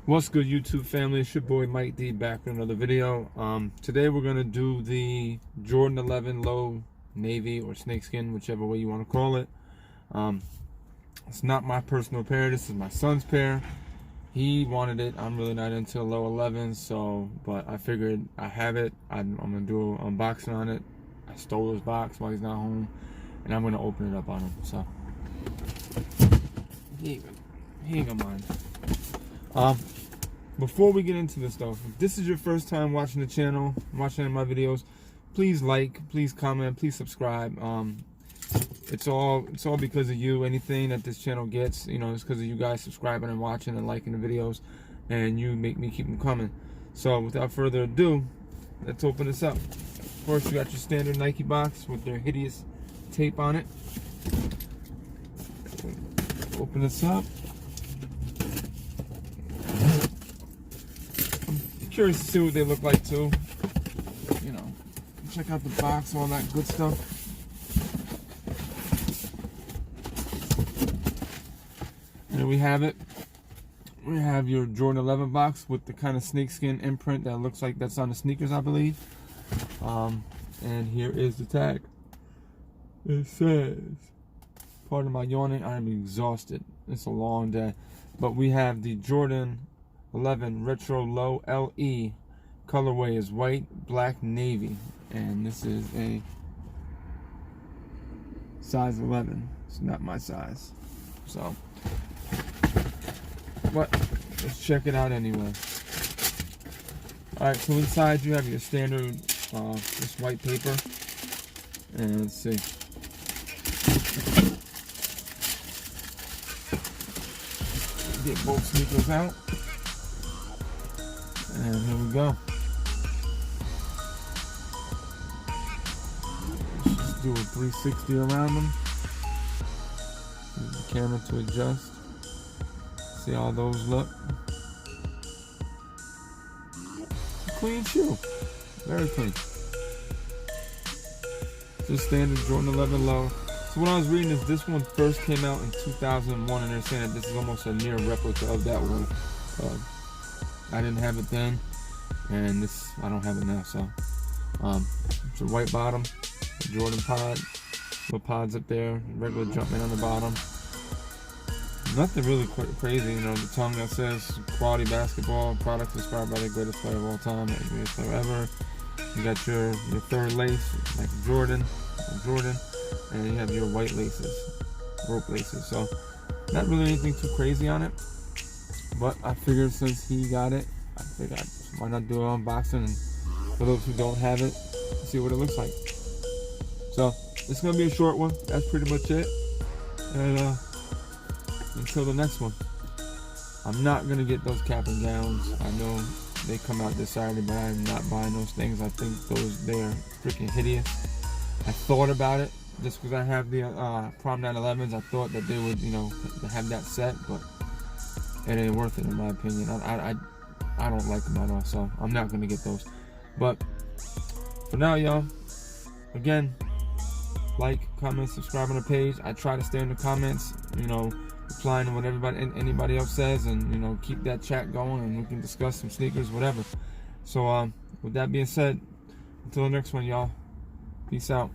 What's good, YouTube family? It's your boy Mike D back with another video. Today we're gonna do the Jordan 11 Low Navy or Snakeskin, whichever way you want to call it. It's not my personal pair. This is my son's pair. He wanted it. I'm really not into low 11, so but I figured I have it. I'm gonna do an unboxing on it. I stole his box while he's not home, and I'm gonna open it up on him. So he ain't gonna mind. Before we get into this though, if this is your first time watching the channel, watching any of my videos, please like, please comment, please subscribe. It's all because of you. Anything that this channel gets, you know, it's because of you guys subscribing and watching and liking the videos, and you make me keep them coming. So without further ado, let's open this up. First, you got your standard Nike box with their hideous tape on it. Open this up. Curious to see what they look like too. You know, check out the box, all that good stuff. And we have it. We have your Jordan 11 box with the kind of snakeskin imprint that looks like that's on the sneakers, I believe. And here is the tag. It says, pardon my yawning, I am exhausted. It's a long day. But we have the Jordan 11 Retro Low LE. Colorway is white, black, navy, and this is a size 11. It's not my size, so but let's check it out anyway. All right, so inside you have your standard this white paper, and let's see. Get both sneakers out. And here we go. Let's just do a 360 around them. Use the camera to adjust. See how those look. It's a clean shoe. Very clean. Just standard Jordan 11 Low. So what I was reading is this one first came out in 2001, and they're saying that this is almost a near replica of that one. I didn't have it then, and this I don't have it now. So it's a white bottom, Jordan pod, little pods up there, regular Jumpman on the bottom. Nothing really crazy, you know. The tongue that says quality basketball products inspired by the greatest player of all time, the greatest player ever. You got your third lace, like Jordan, and you have your white laces, rope laces. So not really anything too crazy on it. But I figured since he got it, I figured why not do an unboxing, and for those who don't have it, see what it looks like. So it's gonna be a short one. That's pretty much it. And until the next one, I'm not gonna get those cap and gowns. I know they come out this Saturday, but I'm not buying those things. I think they're freaking hideous. I thought about it just because I have the Prom 911s. I thought that they would, you know, have that set, but it ain't worth it in my opinion. I don't like them at all, so I'm not gonna get those. But for now, y'all, again, like, comment, subscribe on the page. I try to stay in the comments, you know, replying to what anybody else says, and you know, keep that chat going, and we can discuss some sneakers, whatever. So with that being said, until the next one, y'all, peace out.